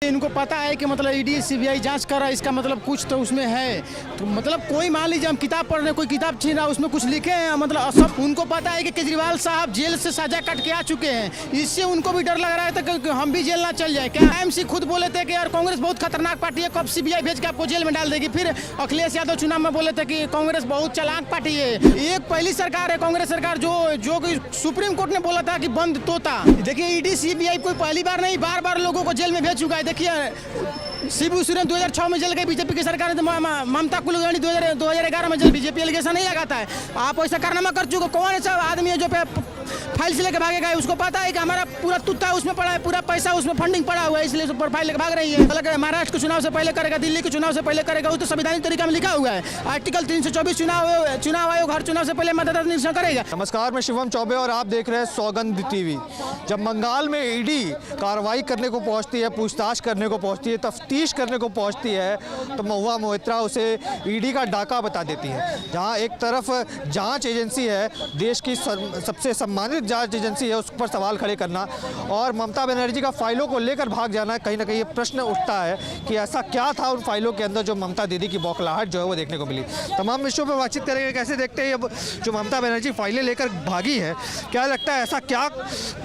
इनको पता है कि मतलब ईडी सीबीआई जांच कर रहा है, इसका मतलब कुछ तो उसमें है। तो मतलब कोई मान लीजिए हम किताब पढ़ रहे हैं, कोई किताब छीन रहा है, उसमें कुछ लिखे हैं, मतलब सब उनको पता है कि केजरीवाल साहब जेल से सजा कट के आ चुके हैं। इससे उनको भी डर लग रहा था कि हम भी जेल ना चल जाए। क्या एमसी खुद बोले थे कि यार कांग्रेस बहुत खतरनाक पार्टी है, कब सीबीआई भेज के आपको जेल में डाल देगी। फिर अखिलेश यादव चुनाव में बोले थे कि कांग्रेस बहुत चालाक पार्टी है। एक पहली सरकार है कांग्रेस सरकार जो कि सुप्रीम कोर्ट ने बोला था कि बंद तोता। देखिए ईडी सीबीआई कोई पहली बार नहीं, बार बार लोगों को जेल में भेज चुका है। देखिए शिबू सोरेन 2006 में जेल गए बीजेपी की सरकार ने, ममता कुलकर्णी 2011 में जेल, बीजेपी एलिगेशन नहीं लगाता है। आप ऐसा कारनामा कर चुके, कौन ऐसा आदमी है जो फाइल से लेके भागेगा? उसको पता है कि हमारा पूरा तुत्ता उसमें पड़ा है, पूरा पैसा उसमें फंडिंग पड़ा हुआ है, इसलिए ऊपर फाइल लेके भाग रही है। महाराष्ट्र के चुनाव से पहले करेगा, दिल्ली के चुनाव से पहले करेगा, वो तो संवैधानिक तरीका में लिखा हुआ है। आर्टिकल 324 चुनाव आयोग हर चुनाव से पहले मतदाता निरीक्षण करेगा। नमस्कार, मैं शिवम चौबे और आप देख रहे हैं सौगंध टीवी। जब बंगाल में ईडी कार्रवाई करने को पहुंचती है, पूछताछ करने को पहुंचती है, तफ्तीश करने को पहुंचती है, तो महुआ मोइत्रा उसे ईडी का डाका बता देती है। जहां एक तरफ जांच एजेंसी है, देश की सबसे सम्मानित जांच एजेंसी है, उस पर सवाल खड़े करना और ममता बनर्जी का फाइलों को लेकर भाग जाना, कहीं ना कहीं ये प्रश्न उठता है कि ऐसा क्या था उन फाइलों के अंदर जो ममता दीदी की बौखलाहट जो है वो देखने को मिली। तमाम विषयों पर बातचीत करेंगे। कैसे देखते हैं अब जो ममता बनर्जी फाइलें लेकर भागी है, क्या लगता है ऐसा क्या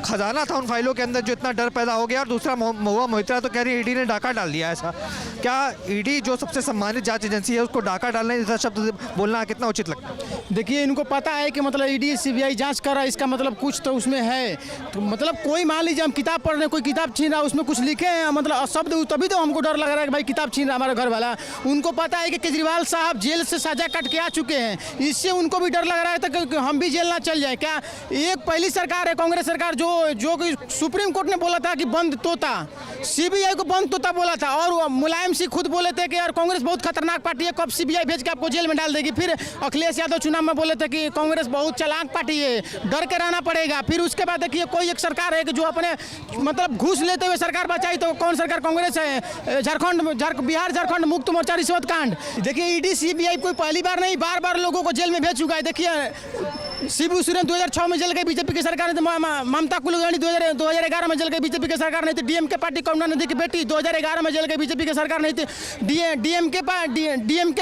खजाना था उन फाइलों के अंदर जो इतना डर पैदा हो गया? और दूसरा, महुआ मोइत्रा तो कह रही है ईडी ने डाका डाल दिया। ऐसा क्या ईडी जो सबसे सम्मानित जांच एजेंसी है उसको डाका डालने जैसा शब्द बोलना कितना उचित लगता है? देखिए इनको पता है कि मतलब ईडी सीबीआई जांच कर रहा है, इसका मतलब कुछ तो उसमें है। तो मतलब कोई मान लीजिए हम किताब पढ़ रहे हैं, कोई किताब छीन रहा है, उसमें कुछ लिखे हैं, मतलब शब्द, तभी तो हमको डर लग रहा है कि भाई किताब छीन रहा है हमारा घर वाला। उनको पता है कि केजरीवाल साहब जेल से सजा कट के आ चुके हैं, इससे उनको भी डर लग रहा था कि हम भी जेल ना चल जाए। क्या एक पहली सरकार है कांग्रेस सरकार जो कि सुप्रीम कोर्ट ने बोला था कि बंद तोता, सीबीआई को बंद तोता बोला था। और मुलायम सिंह खुद बोले थे कि यार कांग्रेस बहुत खतरनाक पार्टी है, कब सीबीआई भेज के आपको जेल में डाल देगी। फिर अखिलेश यादव चुनाव में बोले थे कि कांग्रेस बहुत चालाक पार्टी है, डर के रहना पड़ेगा। फिर उसके बाद देखिए कोई एक सरकार है कि जो अपने मतलब घूस लेते हुए सरकार बचाई, तो कौन सरकार? कांग्रेस है। बिहार झारखंड मुक्त मोर्चा रिश्वत कांड। देखिए ईडी सीबीआई कोई पहली बार नहीं, बार बार लोगों को जेल में भेज चुका है। देखिए शिबू सोरेन 2006 में जेल गए बीजेपी की सरकार ने, ममता कुलकर्णी 2011 में जेल गई बीजेपी की सरकार नहीं थी। डीएमके पार्टी करुणानिधि की बेटी 2011 में जेल गई बीजेपी की सरकार नहीं थी। डीएमके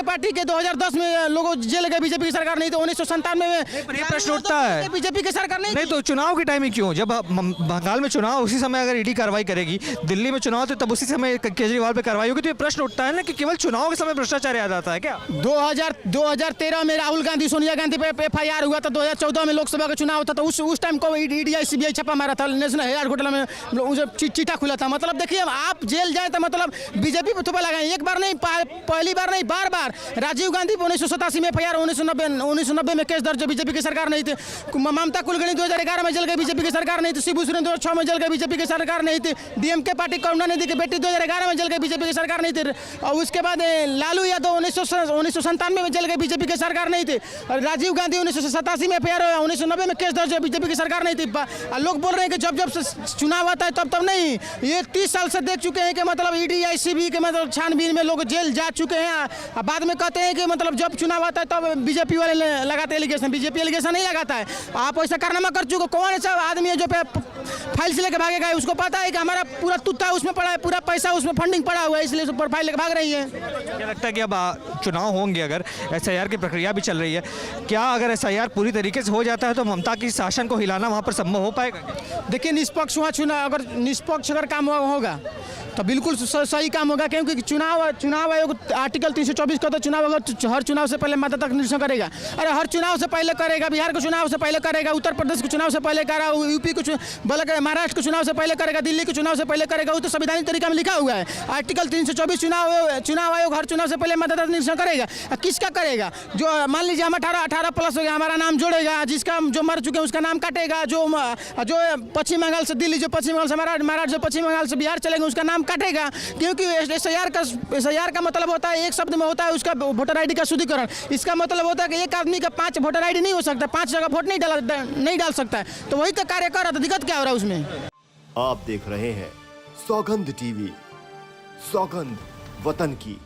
पार्टी के 2010 में लोगों जेल गए बीजेपी की सरकार नहीं थी। 1997 में प्रश्न उठता है बीजेपी की सरकार नहीं तो चुनाव की टाइमिंग क्यों? जब बंगाल में चुनाव उसी समय अगर ईडी कार्रवाई करेगी, दिल्ली में चुनाव तो तब उसी समय केजरीवाल पे कार्रवाई होगी, तो ये प्रश्न उठता है ना कि केवल चुनाव के समय भ्रष्टाचार याद आता है क्या? 2013 में राहुल गांधी सोनिया गांधी पे एफआईआर हुआ था। 2014 में लोकसभा का चुनाव था, तो उस टाइम को ईडी सीबीआई छापा मारा था, नेशनल हेराल्ड घोटाला में चिट्ठा खुला था। मतलब देखिए आप जेल जाए तो मतलब बीजेपी पे थोपा लगाए, एक बार नहीं, पहली बार नहीं, बार बार। राजीव गांधी 1987 में एफआईआर, 1990 में केस दर्ज, बीजेपी की सरकार नहीं थी। ममता कुलकर्णी 2011 में जेल गई बीजेपी की सरकार नहीं थी। शिबू सोरेन 2006 में जेल गई बीजेपी की सरकार नहीं थी। डीएमके पार्टी करुणानिधि की बेटी 2011 में जेल गई बीजेपी की सरकार नहीं थी। और उसके बाद लालू यादव 1997 में जेल गई बीजेपी की सरकार नहीं थी। राजीव गांधी 1987 में एफआईआर, 1990 में केस दर्ज, बीजेपी की सरकार नहीं थी। लोग बोल रहे हैं कि जब से चुनाव आता है तब नहीं। ये 30 साल से देख चुके हैं कि मतलब ईडी सीबीआई के मतलब छानबीन में लोग जेल जा चुके हैं। बाद में कहते हैं कि मतलब जब चुनाव आता है तब बीजेपी वाले लगाते एलिगेशन, बीजेपी एलिगेशन नहीं लगाता है। आप ऐसा कारनामा कर चुके, कौन ऐसा आदमी है जो फाइल से लेके भागेगा? उसको पता है कि हमारा पूरा तुत्ता उसमें पड़ा है, पूरा पैसा उसमें फंडिंग पड़ा हुआ है, इसलिए ऊपर फाइल लेके भाग रही है। क्या लगता है कि अब चुनाव होंगे, अगर एसआईआर की प्रक्रिया भी चल रही है, क्या अगर एसआईआर पूरी तरीके से हो जाता है तो ममता की शासन को हिलाना वहाँ पर संभव हो पाएगा? देखिए निष्पक्ष हुआ चुनाव, अगर निष्पक्ष अगर काम होगा तो बिल्कुल सही काम होगा, क्योंकि चुनाव आयोग आर्टिकल 324 का तो चुनाव आयोग हर चुनाव से पहले मतदाता निरीक्षण करेगा। अरे हर चुनाव से पहले करेगा, बिहार के चुनाव से पहले करेगा, उत्तर प्रदेश के चुनाव से पहले करेगा, यूपी के महाराष्ट्र के चुनाव से पहले करेगा, दिल्ली के चुनाव से पहले करेगा। वो तो संवैधानिक तरीका में लिखा हुआ है। आर्टिकल 324 चुनाव आयोग हर चुनाव से पहले मतदाता निरीक्षण करेगा। किसका करेगा? जो मान लीजिए हम 18 प्लस हो गया, हमारा नाम जोड़ेगा, जिसका जो मर चुके हैं उसका नाम काटेगा, जो पश्चिम बंगाल से दिल्ली, जो पश्चिम बंगाल से महाराष्ट्र, जो पश्चिम बंगाल से बिहार चलेंगे उसका नाम काटेगा। क्योंकि एसआईआर का मतलब होता है, एक शब्द में होता है उसका वोटर आईडी का शुद्धिकरण। इसका मतलब होता है कि एक आदमी का 5 वोटर आईडी नहीं हो सकता, 5 जगह वोट नहीं डाल सकता है। तो वही तो कार्य कर रहा था, दिक्कत क्या हो रहा है उसमें? आप देख रहे हैं सौगंध टीवी, सौगंध वतन की।